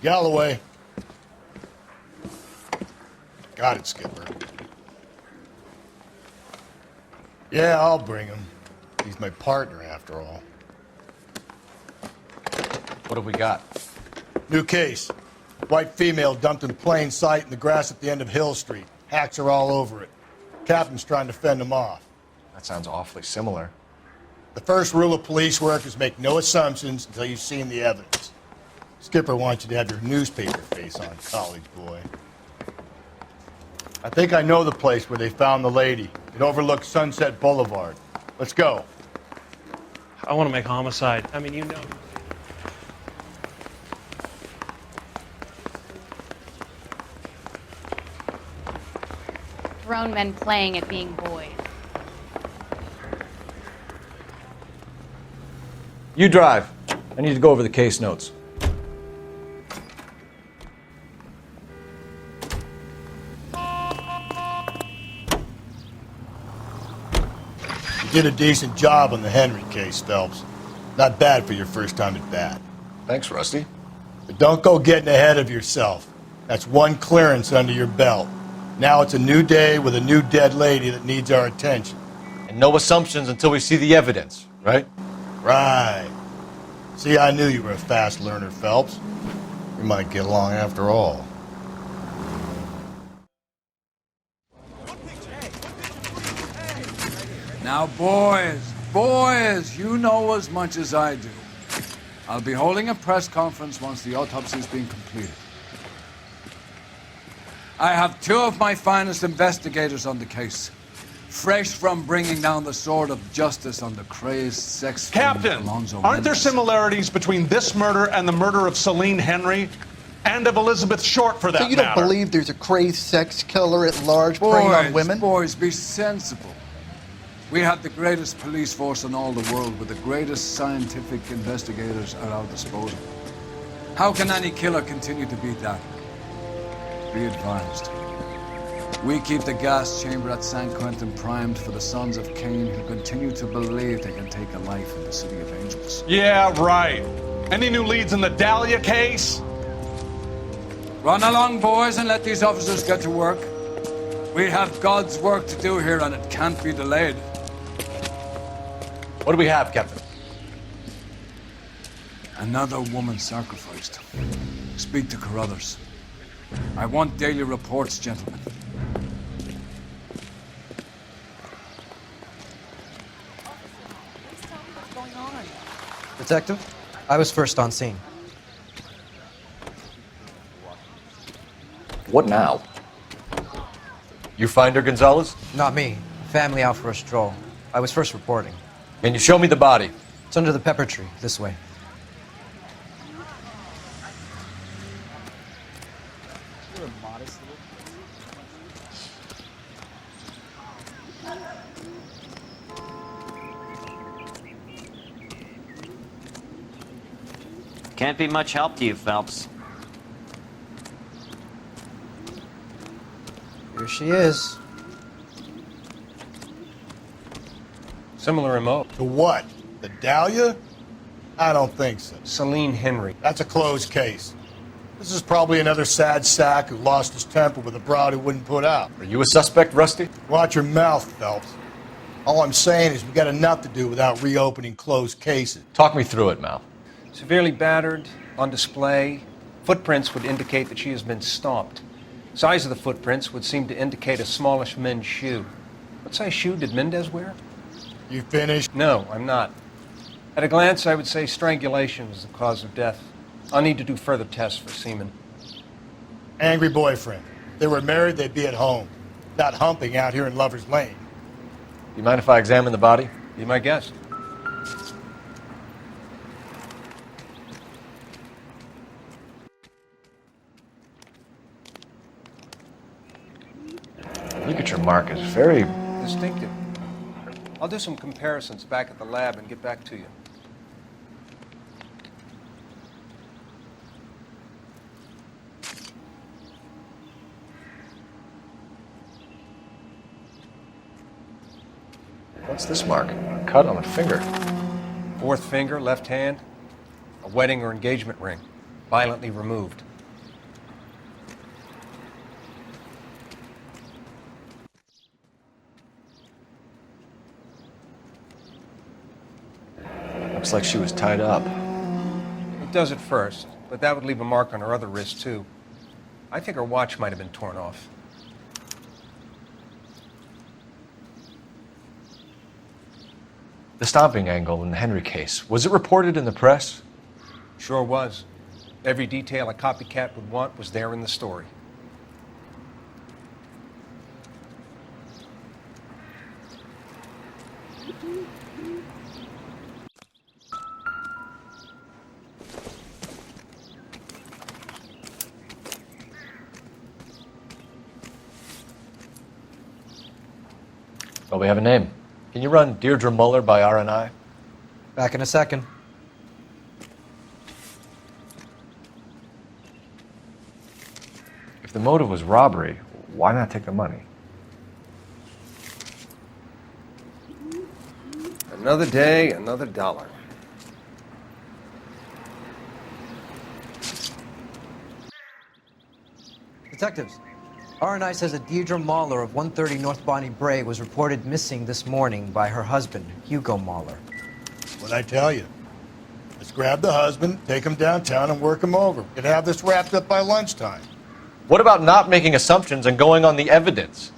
Galloway. Got it, Skipper. Yeah, I'll bring him. He's my partner, after all. What have we got? New case. White female dumped in plain sight in the grass at the end of Hill Street. Hacks are all over it. Captain's trying to fend him off. That sounds awfully similar. The first rule of police work is make no assumptions until you've seen the evidence. Skipper wants you to have your newspaper face on, college boy. I think I know the place where they found the lady. It overlooks Sunset Boulevard. Let's go. I want to make homicide. I mean, you know. Grown men playing at being boys. You drive. I need to go over the case notes. You did a decent job on the Henry case, Phelps. Not bad for your first time at bat. Thanks, Rusty. But don't go getting ahead of yourself. That's one clearance under your belt. Now it's a new day with a new dead lady that needs our attention. And no assumptions until we see the evidence, right? Right. See, I knew you were a fast learner, Phelps. We might get along after all. Now, boys, you know as much as I do. I'll be holding a press conference once the autopsy's been completed. I have two of my finest investigators on the case, fresh from bringing down the sword of justice on the crazed sex Captain, Alonzo aren't there Mendes. similarities between this murder and the murder of Celine Henry? And of Elizabeth Short, for that So you don't matter? believe there's a crazed sex killer at large preying on women? Boys, be sensible. We have the greatest police force in all the world with the greatest scientific investigators at our disposal. How can any killer continue to beat that? Be advised. We keep the gas chamber at San Quentin primed for the sons of Cain who continue to believe they can take a life in the City of Angels. Yeah, right. Any new leads in the Dahlia case? Run along, boys, and let these officers get to work. We have God's work to do here, and it can't be delayed. What do we have, Captain? Another woman sacrificed. Speak to Carruthers. I want daily reports, gentlemen. Detective, I was first on scene. What now? You find her, Gonzalez? Not me. Family out for a stroll. I was first reporting. Can you show me the body? It's under the pepper tree, this way. Can't be much help to you, Phelps. Here she is. Similar MO. To what? The Dahlia? I don't think so. Celine Henry. That's a closed case. This is probably another sad sack who lost his temper with a broad who wouldn't put out. Are you a suspect, Rusty? Watch your mouth, Phelps. All I'm saying is we got enough to do without reopening closed cases. Talk me through it, Mal. Severely battered, on display. Footprints would indicate that she has been stomped. Size of the footprints would seem to indicate a smallish men's shoe. What size shoe did Mendez wear? You finished? No, I'm not. At a glance, I would say strangulation was the cause of death. I'll need to do further tests for semen. Angry boyfriend. If they were married, they'd be at home. Not humping out here in Lover's Lane. Do you mind if I examine the body? Be my guest. Look at your mark. It's very... Distinctive. I'll do some comparisons back at the lab and get back to you. What's this mark? A cut on a finger. Fourth finger, left hand, a wedding or engagement ring, violently removed. Looks like she was tied up. It does at first, but that would leave a mark on her other wrist, too. I think her watch might have been torn off. The stomping angle in the Henry case, was it reported in the press? Sure was. Every detail a copycat would want was there in the story. Well, we have a name. Can you run Deirdre Muller by RNI? Back in a second. If the motive was robbery, why not take the money? Another day, another dollar. Detectives, RNI says that Deirdre Muller of 130 North Bonnie Bray was reported missing this morning by her husband, Hugo Muller. What'd I tell you? Let's grab the husband, take him downtown, and work him over. Could have this wrapped up by lunchtime. What about not making assumptions and going on the evidence?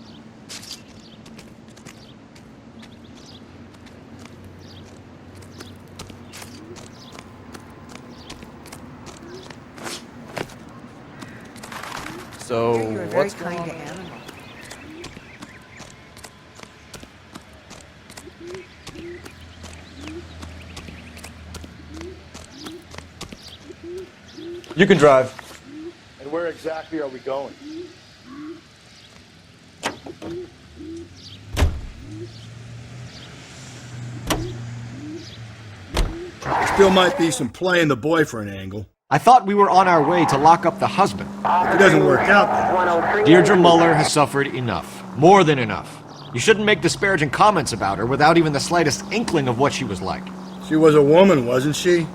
So, what's going on? You can drive. And where exactly are we going? There still might be some playing the boyfriend angle. I thought we were on our way to lock up the husband. If it doesn't work out, then Deirdre Muller has suffered enough. More than enough. You shouldn't make disparaging comments about her without even the slightest inkling of what she was like. she was a woman, wasn't she?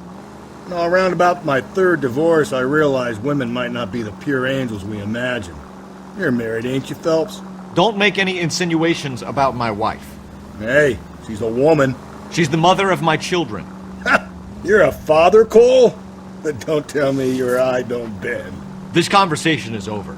No, around about my third divorce, I realized women might not be the pure angels we imagine. You're married, ain't you, Phelps? Don't make any insinuations about my wife. Hey, she's a woman. She's the mother of my children. You're a father, Cole? But don't tell me your eye don't bend. This conversation is over.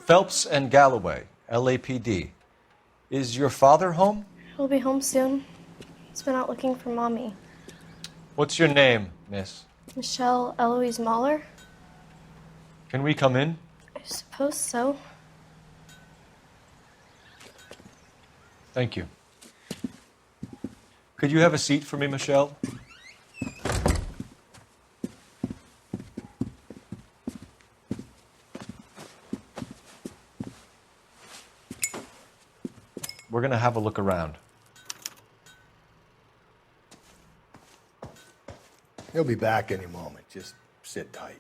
Phelps and Galloway, LAPD. Is your father home? He'll be home soon. He's been out looking for Mommy. What's your name, miss? Michelle Eloise Muller? Can we come in? I suppose so. Thank you. Could you have a seat for me, Michelle? We're going to have a look around. He'll be back any moment. Just sit tight.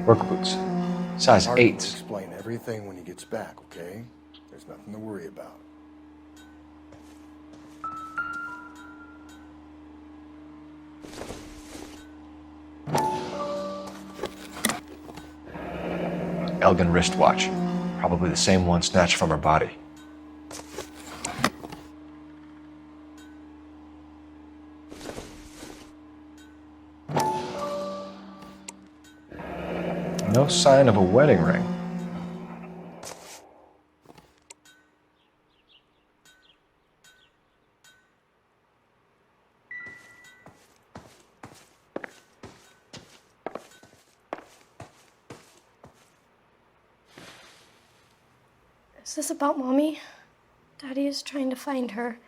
Work boots. Size Martin will 8. explain everything when he gets back, okay? There's nothing to worry about. Elgin wristwatch. Probably the same one snatched from her body. No sign of a wedding ring. Is this about Mommy? Daddy is trying to find her.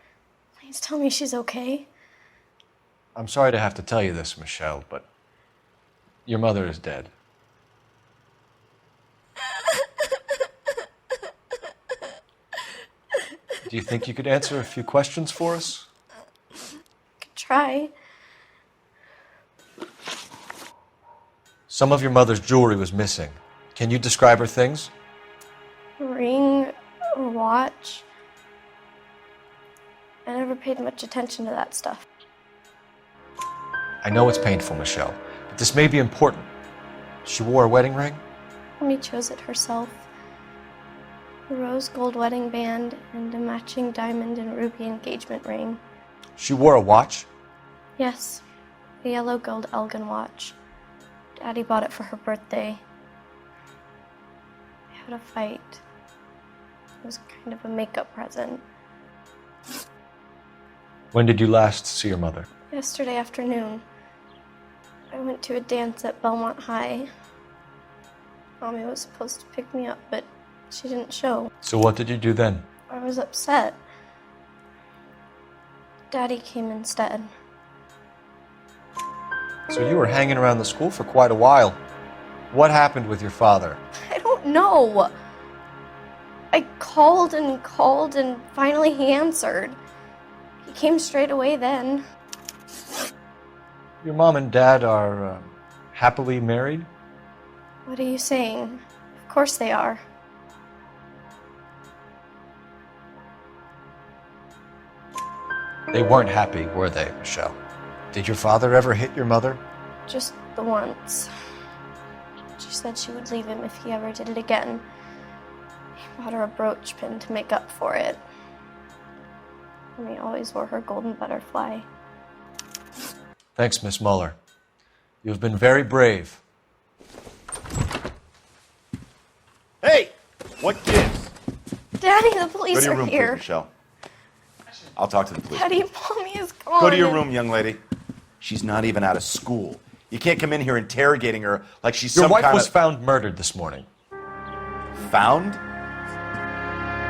Please tell me she's okay. I'm sorry to have to tell you this, Michelle, but your mother is dead. Do you think you could answer a few questions for us? try. Some of your mother's jewelry was missing. Can you describe her things? A ring, a watch. I never paid much attention to that stuff. I know it's painful, Michelle, but this may be important. She wore a wedding ring? Mommy chose it herself. A rose gold wedding band and a matching diamond and ruby engagement ring. She wore a watch? Yes, a yellow gold Elgin watch. Daddy bought it for her birthday. They had a fight. It was kind of a makeup present. When did you last see your mother? Yesterday afternoon, I went to a dance at Belmont High. Mommy was supposed to pick me up, but she didn't show. So what did you do then? I was upset. Daddy came instead. So you were hanging around the school for quite a while. What happened with your father? I don't know. I called and finally he answered. He came straight away then. Your mom and dad are happily married? What are you saying? Of course they are. They weren't happy, were they, Michelle? Did your father ever hit your mother? Just the once. She said she would leave him if he ever did it again. He bought her a brooch pin to make up for it. And he always wore her golden butterfly. Thanks, Miss Muller. You've been very brave. Hey! What gives? Daddy, the police Go to your are room, here. please, Michelle. I'll talk to the police. Daddy, Mommy is gone. Go to your room, young lady. She's not even out of school. You can't come in here interrogating her like she's Your some wife kind was of... found murdered this morning. Found?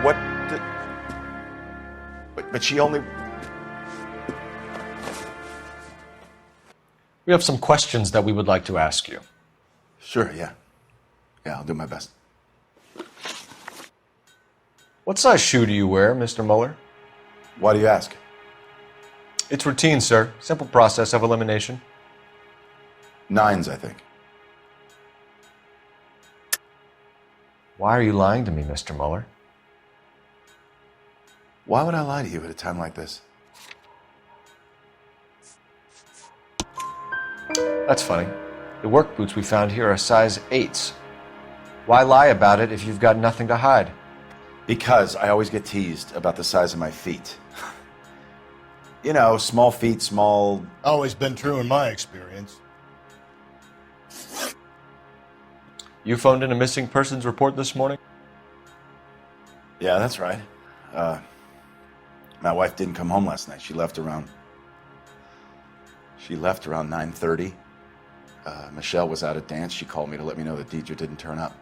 What? But she only... We have some questions that we would like to ask you. Sure, yeah. Yeah, I'll do my best. What size shoe do you wear, Mr. Muller? Why do you ask? It's routine, sir. Simple process of elimination. 9s, I think. Why are you lying to me, Mr. Muller? Why would I lie to you at a time like this? That's funny. The work boots we found here are size 8s. Why lie about it if you've got nothing to hide? Because I always get teased about the size of my feet. You know, small feet, small... Always been true in my experience. You phoned in a missing persons report this morning? Yeah, that's right. My wife didn't come home last night. She left around 9:30. Michelle was out at dance. She called me to let me know that Deidre didn't turn up.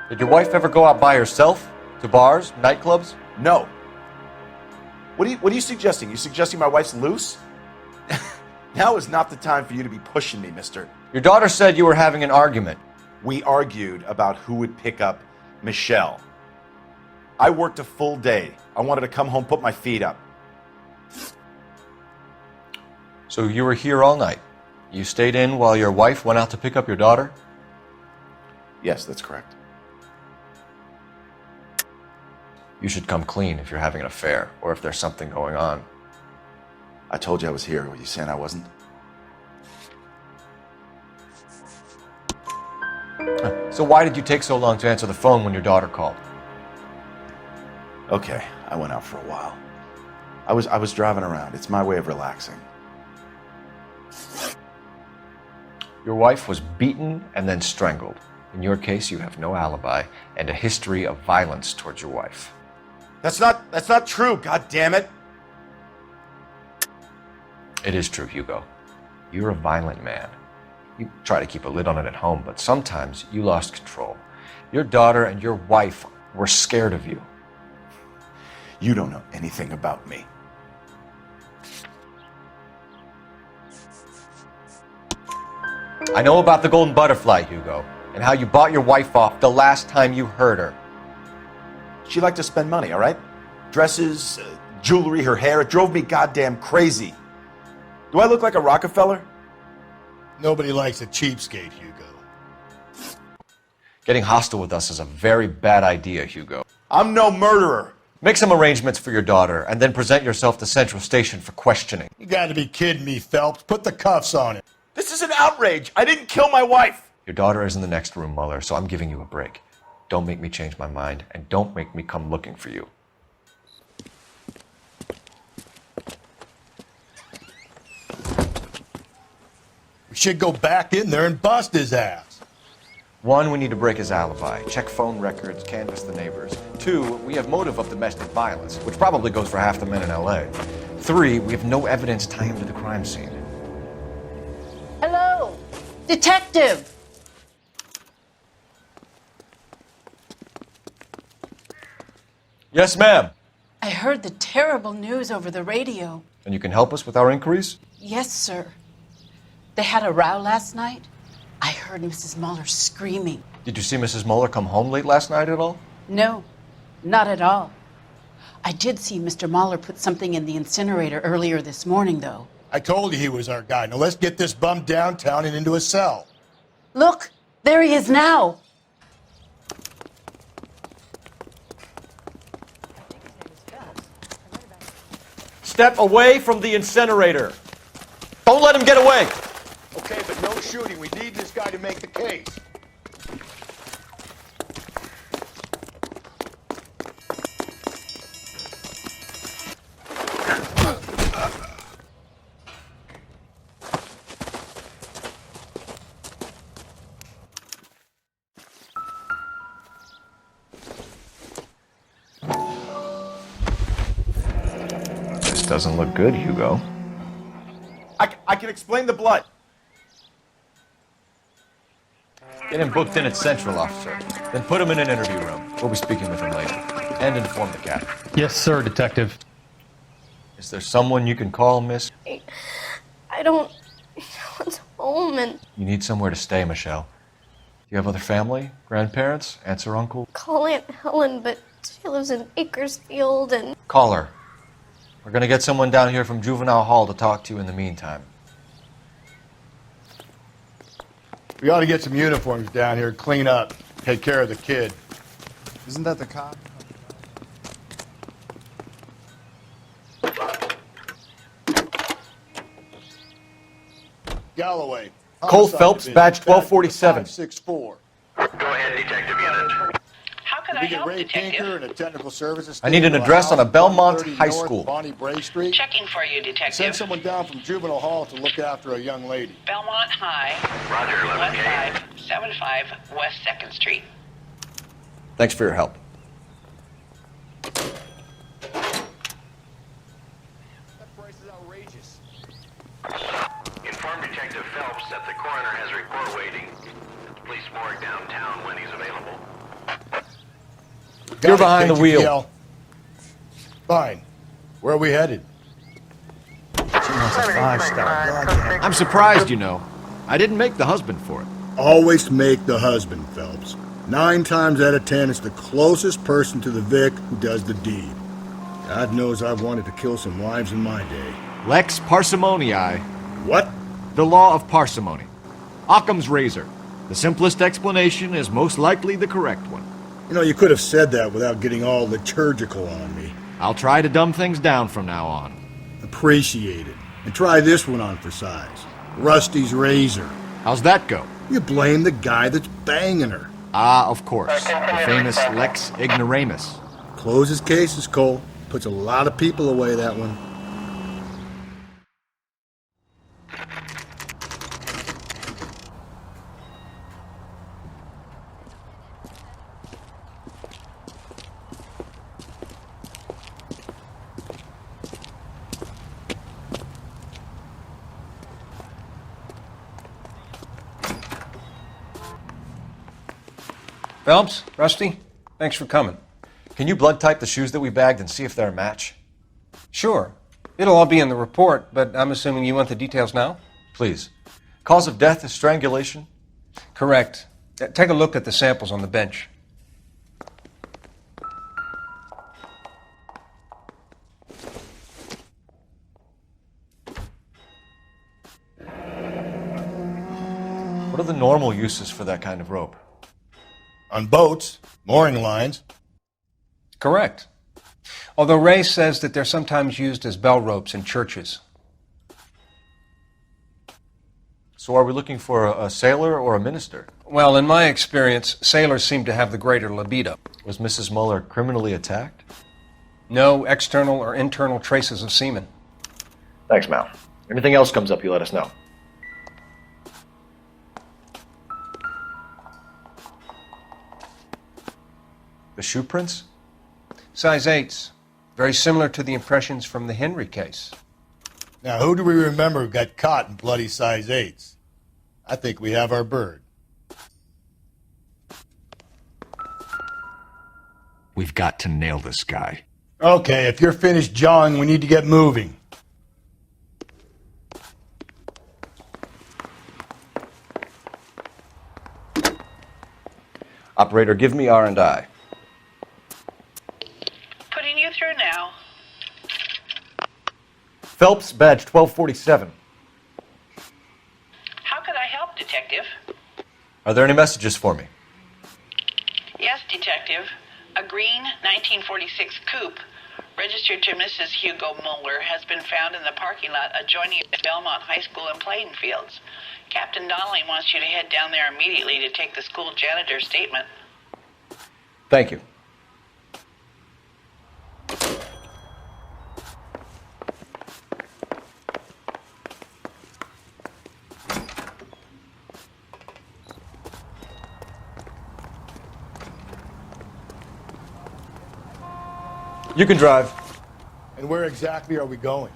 Did your wife ever go out by herself? To bars, nightclubs? No. What are you suggesting? You suggesting my wife's loose? Now is not the time for you to be pushing me, mister. Your daughter said you were having an argument. We argued about who would pick up Michelle. I worked a full day. I wanted to come home, put my feet up. So you were here all night. You stayed in while your wife went out to pick up your daughter? Yes, that's correct. You should come clean if you're having an affair or if there's something going on. I told you I was here. Were you saying I wasn't? So why did you take so long to answer the phone when your daughter called? Okay, I went out for a while. I was driving around. It's my way of relaxing. Your wife was beaten and then strangled. In your case, you have no alibi and a history of violence towards your wife. That's not true, god damn it. It is true, Hugo. You're a violent man. You try to keep a lid on it at home, but sometimes you lost control. Your daughter and your wife were scared of you. You don't know anything about me. I know about the golden butterfly, Hugo, and how you bought your wife off the last time you heard her. She liked to spend money, all right? Dresses, jewelry, her hair. It drove me goddamn crazy. Do I look like a Rockefeller? Nobody likes a cheapskate, Hugo. Getting hostile with us is a very bad idea, Hugo. I'm no murderer. Make some arrangements for your daughter, and then present yourself to Central Station for questioning. You gotta be kidding me, Phelps. Put the cuffs on him. This is an outrage. I didn't kill my wife. Your daughter is in the next room, Muller, so I'm giving you a break. Don't make me change my mind, and don't make me come looking for you. We should go back in there and bust his ass. 1, we need to break his alibi. Check phone records, canvass the neighbors. 2, we have motive of domestic violence, which probably goes for half the men in L.A. 3, we have no evidence tying him to the crime scene. Hello, detective. Yes, ma'am. I heard the terrible news over the radio. And you can help us with our inquiries? Yes, sir. They had a row last night. I heard Mrs. Muller screaming. Did you see Mrs. Muller come home late last night at all? No, not at all. I did see Mr. Muller put something in the incinerator earlier this morning, though. I told you he was our guy. Now let's get this bum downtown and into a cell. Look, there he is now. Step away from the incinerator. Don't let him get away. Okay, but no shooting. We need this guy to make the case. This doesn't look good, Hugo. I can explain the blood. Get him booked in at Central, officer. Then put him in an interview room. We'll be speaking with him later. And inform the captain. Yes, sir, detective. Is there someone you can call, miss? I don't want home, and You need somewhere to stay, Michelle. Do you have other family? Grandparents? Aunts or uncle? call Aunt Helen, but she lives in Bakersfield, and Call her. We're gonna get someone down here from Juvenile Hall to talk to you in the meantime. We ought to get some uniforms down here, clean up, take care of the kid. Isn't that the cop? Galloway. Cole Homicide Phelps, Division, badge tag 1247. 564. Go ahead, detective unit. How can I We get help, Ray detective? Pinker and a technical services. I need an station address on a house, Belmont 130 High North School. Bonnie Bray Street. Checking for you, detective. Send someone down from Juvenile Hall to look after a young lady. Belmont High. Roger, 11K. 1575 West 2nd Street. Thanks for your help. That price is outrageous. Inform Detective Phelps that the coroner has a report waiting at the police morgue downtown when he's available. You're behind the wheel. KGPL. Fine. Where are we headed? I'm surprised, you know. I didn't make the husband for it. Always make the husband, Phelps. 9 times out of 10, it's the closest person to the Vic who does the deed. God knows I've wanted to kill some wives in my day. Lex parsimoniae. What? The law of parsimony. Occam's razor. The simplest explanation is most likely the correct one. You know, you could have said that without getting all liturgical on me. I'll try to dumb things down from now on. Appreciate it. And try this one on for size. Rusty's razor. How's that go? You blame the guy that's banging her. Ah, of course. The famous Lex ignoramus. Closes cases, Cole. Puts a lot of people away, that one. Phelps, Rusty, thanks for coming. Can you blood type the shoes that we bagged and see if they're a match? Sure. It'll all be in the report, but I'm assuming you want the details now? Please. Cause of death is strangulation? Correct. Take a look at the samples on the bench. normal uses for that kind of rope? On boats, mooring lines. Correct. Although Ray says that they're sometimes used as bell ropes in churches. So are we looking for a sailor or a minister? Well, in my experience, sailors seem to have the greater libido. Was Mrs. Muller criminally attacked? No external or internal traces of semen. Thanks, Mal. Anything else comes up, you let us know. The shoe prints? Size 8s. Very similar to the impressions from the Henry case. Now, who do we remember got caught in bloody size 8s? I think we have our bird. We've got to nail this guy. Okay, if you're finished jawing, we need to get moving. Operator, give me R&I. Putting you through now. Phelps, badge 1247. How could I help, Detective? Are there any messages for me? Yes, Detective. A green 1946 coupe, registered to Mrs. Hugo Muller, has been found in the parking lot adjoining Belmont High School in playing fields. Captain Donnelly wants you to head down there immediately to take the school janitor's statement. Thank you. You can drive. And where exactly are we going?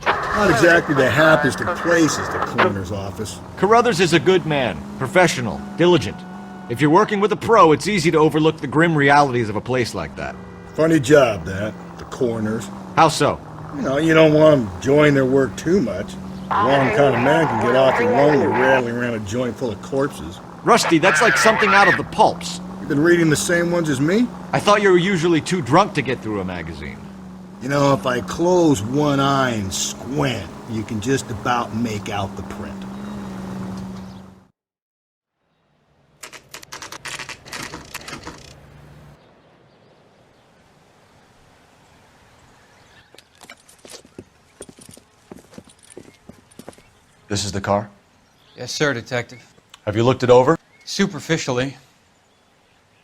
Not exactly the happiest of places, the coroner's office. Carruthers is a good man, professional, diligent. If you're working with a pro, it's easy to overlook the grim realities of a place like that. Funny job, that. The coroner's. How so? You don't want them enjoying their work too much. The wrong kind of man can get awfully lonely rattling around a joint full of corpses. Rusty, that's like something out of the pulps. You've been reading the same ones as me? I thought you were usually too drunk to get through a magazine. If I close one eye and squint, you can just about make out the print. This is the car? Yes, sir, Detective. Have you looked it over? Superficially.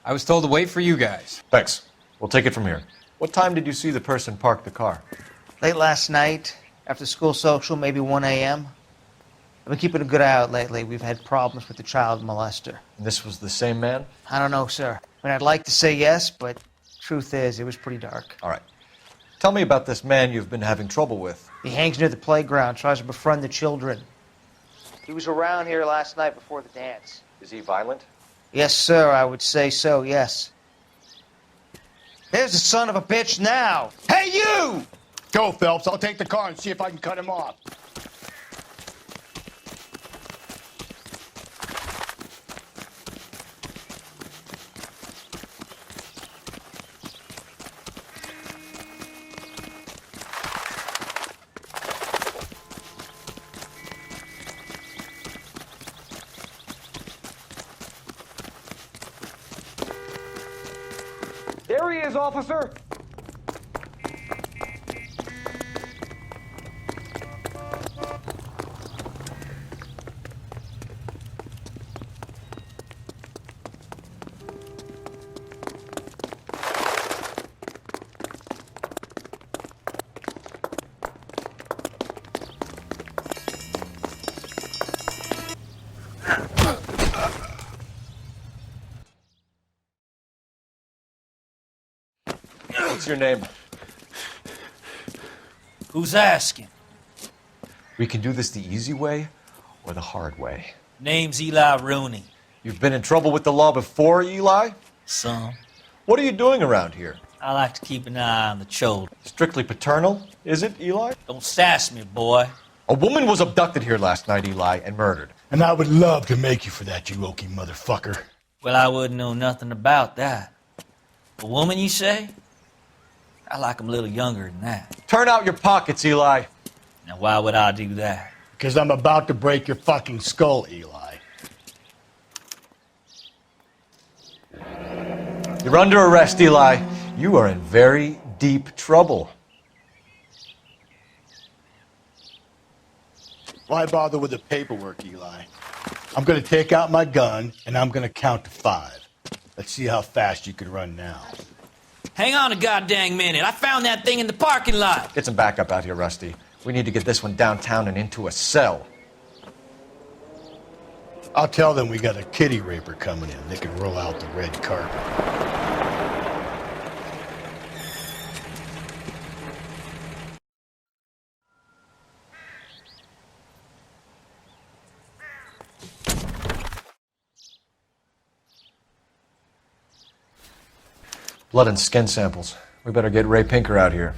I was told to wait for you guys. Thanks. We'll take it from here. What time did you see the person park the car? Late last night, after school social, maybe 1 a.m. I've been keeping a good eye out lately. We've had problems with the child molester. And this was the same man? I don't know, sir. I mean, I'd like to say yes, but truth is, it was pretty dark. All right. Tell me about this man you've been having trouble with. He hangs near the playground, tries to befriend the children. He was around here last night before the dance. Is he violent? Yes, sir, I would say so, yes. There's the son of a bitch now. Hey, you! Go, Phelps. I'll take the car and see if I can cut him off. There he is, officer! What's your name? Who's asking? We can do this the easy way or the hard way. Name's Eli Rooney. You've been in trouble with the law before, Eli? Some. What are you doing around here? I like to keep an eye on the children. Strictly paternal, is it, Eli? Don't sass me, boy. A woman was abducted here last night, Eli, and murdered. And I would love to make you for that, you oaky motherfucker. Well, I wouldn't know nothing about that. A woman, you say? I like him a little younger than that. Turn out your pockets, Eli. Now, why would I do that? Because I'm about to break your fucking skull, Eli. You're under arrest, Eli. You are in very deep trouble. Why bother with the paperwork, Eli? I'm going to take out my gun, and I'm going to count to 5. Let's see how fast you can run now. Hang on a goddamn minute. I found that thing in the parking lot. Get some backup out here, Rusty. We need to get this one downtown and into a cell. I'll tell them we got a kitty raper coming in. They can roll out the red carpet. Blood and skin samples. We better get Ray Pinker out here.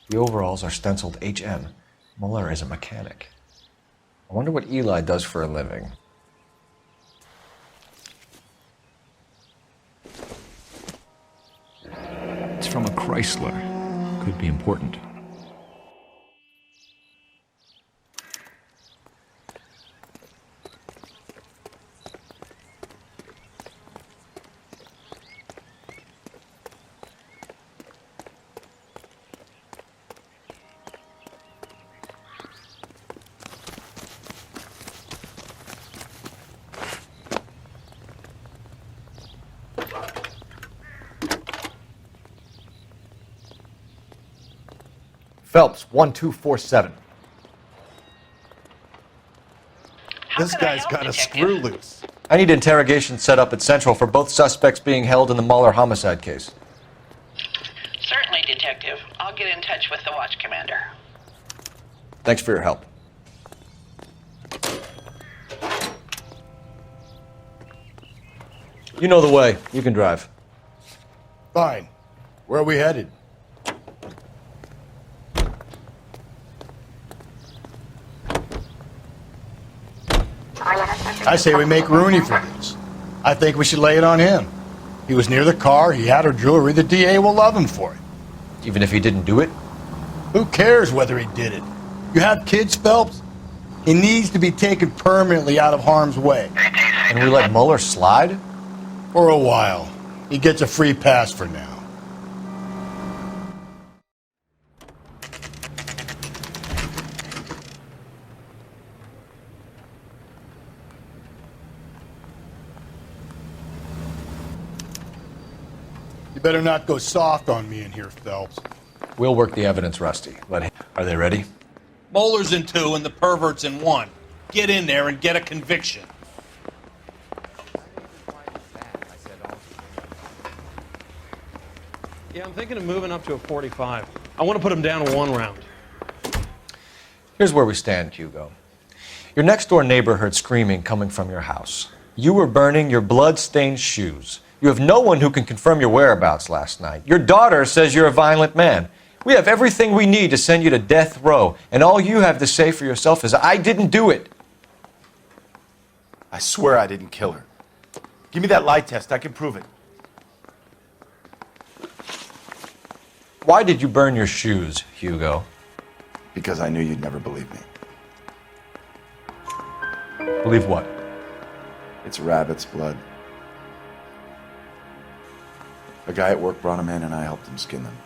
The overalls are stenciled HM. Muller is a mechanic. I wonder what Eli does for a living. It's from a Chrysler. Could be important. Phelps, 1247. This guy's got a screw loose. I need interrogation set up at Central for both suspects being held in the Muller homicide case. Certainly, Detective. I'll get in touch with the watch commander. Thanks for your help. You know the way. You can drive. Fine. Where are we headed? I say we make Rooney for this. I think we should lay it on him. He was near the car, he had her jewelry, the DA will love him for it. Even if he didn't do it? Who cares whether he did it? You have kids, Phelps? He needs to be taken permanently out of harm's way. And we let Muller slide? For a while. He gets a free pass for now. You better not go soft on me in here, Phelps. We'll work the evidence, Rusty. Are they ready? Muller's in 2 and the pervert's in 1. Get in there and get a conviction. Yeah, I'm thinking of moving up to a 45. I want to put him down to 1 round. Here's where we stand, Hugo. Your next-door neighbor heard screaming coming from your house. You were burning your blood-stained shoes. You have no one who can confirm your whereabouts last night. Your daughter says you're a violent man. We have everything we need to send you to death row, and all you have to say for yourself is, I didn't do it. I swear I didn't kill her. Give me that lie test. I can prove it. Why did you burn your shoes, Hugo? Because I knew you'd never believe me. Believe what? It's rabbit's blood. A guy at work brought them in and I helped him skin them.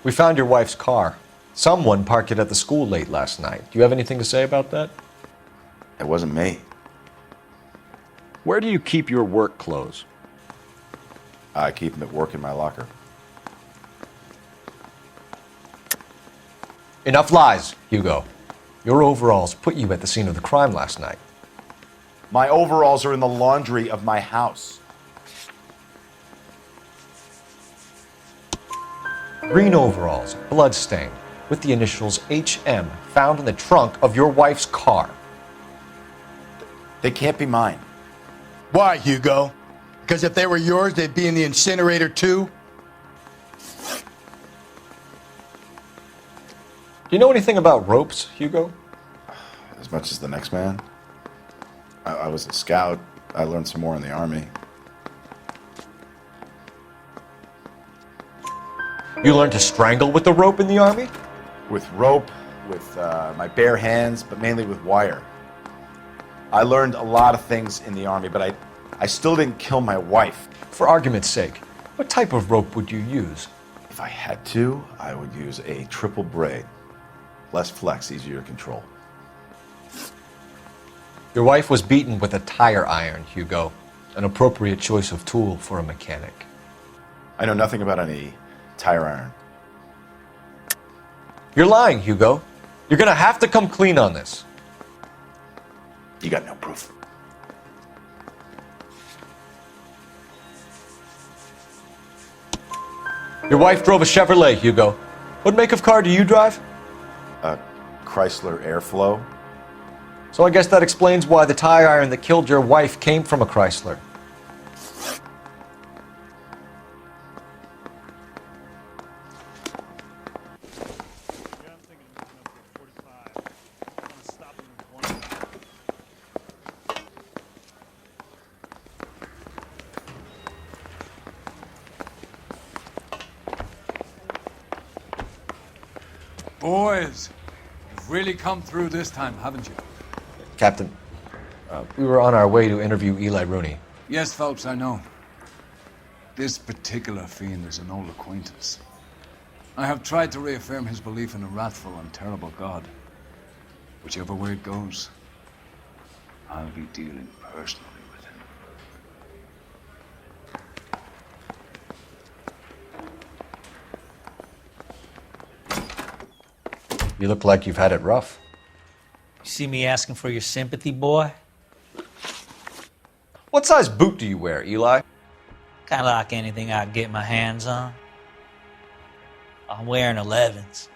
We found your wife's car. Someone parked it at the school late last night. Do you have anything to say about that? It wasn't me. Where do you keep your work clothes? I keep them at work in my locker. Enough lies, Hugo. Your overalls put you at the scene of the crime last night. My overalls are in the laundry of my house. Green overalls, bloodstained, with the initials HM found in the trunk of your wife's car. They can't be mine. Why, Hugo? Because if they were yours, they'd be in the incinerator too? Do you know anything about ropes, Hugo? As much as the next man. I was a scout. I learned some more in the Army. You learned to strangle with the rope in the Army? With rope, with my bare hands, but mainly with wire. I learned a lot of things in the Army, but I still didn't kill my wife. For argument's sake, what type of rope would you use? If I had to, I would use a triple braid. Less flex, easier to control. Your wife was beaten with a tire iron, Hugo. An appropriate choice of tool for a mechanic. I know nothing about any tire iron. You're lying, Hugo. You're gonna have to come clean on this. You got no proof. Your wife drove a Chevrolet, Hugo. What make of car do you drive? A Chrysler Airflow. So I guess that explains why the tire iron that killed your wife came from a Chrysler. Boys, you've really come through this time, haven't you? Captain, we were on our way to interview Eli Rooney. Yes, Phelps, I know. This particular fiend is an old acquaintance. I have tried to reaffirm his belief in a wrathful and terrible God. Whichever way it goes, I'll be dealing personally with him. You look like you've had it rough. You see me asking for your sympathy, boy? What size boot do you wear, Eli? Kind of like anything I can get my hands on. I'm wearing 11s.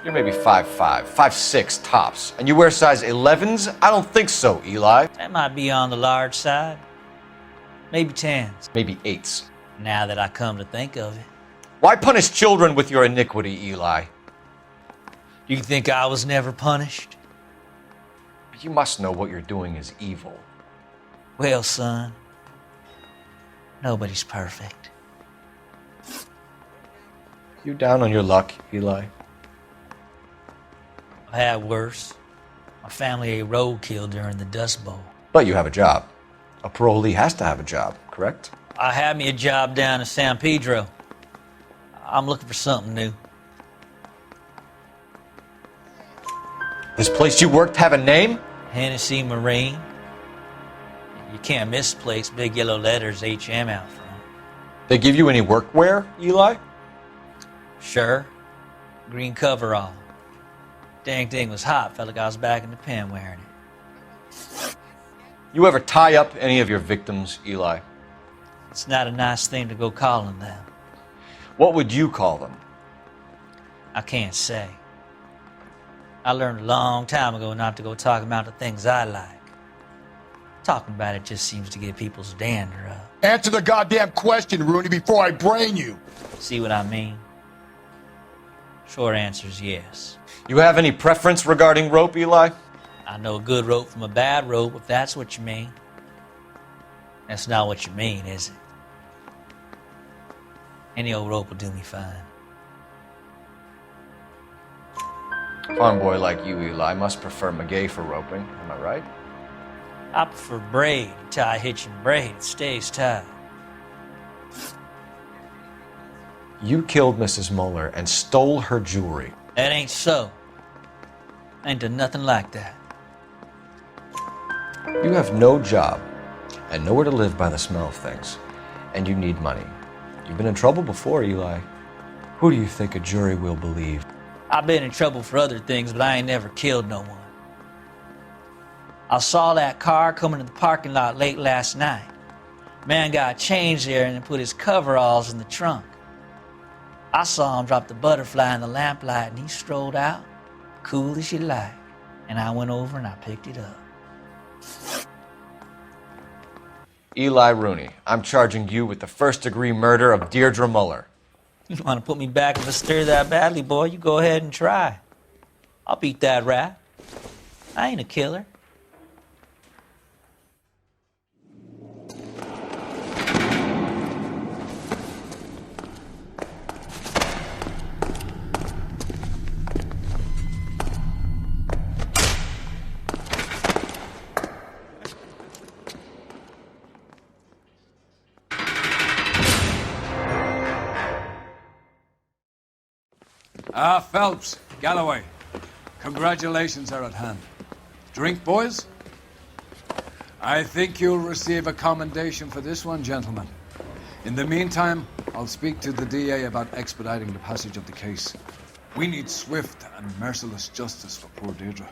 You're maybe 5'5", 5'6" tops. And you wear size 11s? I don't think so, Eli. That might be on the large side. Maybe 10s. Maybe 8s. Now that I come to think of it. Why punish children with your iniquity, Eli? You think I was never punished? You must know what you're doing is evil. Well, son, nobody's perfect. You down on your luck, Eli? I had worse. My family ate roadkill during the Dust Bowl. But you have a job. A parolee has to have a job, correct? I had me a job down in San Pedro. I'm looking for something new. This place you worked have a name? Hennessy Marine. You can't miss the place. Big yellow letters HM out front. They give you any workwear, Eli? Sure. Green coverall. Dang thing was hot. Felt like I was back in the pen wearing it. You ever tie up any of your victims, Eli? It's not a nice thing to go calling them. What would you call them? I can't say. I learned a long time ago not to go talking about the things I like. Talking about it just seems to get people's dander up. Answer the goddamn question, Rooney, before I brain you. See what I mean? Short answer is yes. You have any preference regarding rope, Eli? I know a good rope from a bad rope, if that's what you mean. That's not what you mean, is it? Any old rope will do me fine. A farm boy like you, Eli, must prefer maguey for roping. Am I right? I prefer braid. You tie a hitch and braid, it stays tied. You killed Mrs. Muller and stole her jewelry. That ain't so. I ain't done nothing like that. You have no job and nowhere to live by the smell of things. And you need money. You've been in trouble before, Eli. Who do you think a jury will believe? I've been in trouble for other things, but I ain't never killed no one. I saw that car coming to the parking lot late last night. Man got changed there and then put his coveralls in the trunk. I saw him drop the butterfly in the lamplight and he strolled out, cool as you like. And I went over and I picked it up. Eli Rooney, I'm charging you with the first-degree murder of Deirdre Muller. You want to put me back in the stir that badly, boy? You go ahead and try. I'll beat that rap. I ain't a killer. Phelps, Galloway, congratulations are at hand. Drink, boys? I think you'll receive a commendation for this one, gentlemen. In the meantime, I'll speak to the DA about expediting the passage of the case. We need swift and merciless justice for poor Deirdre.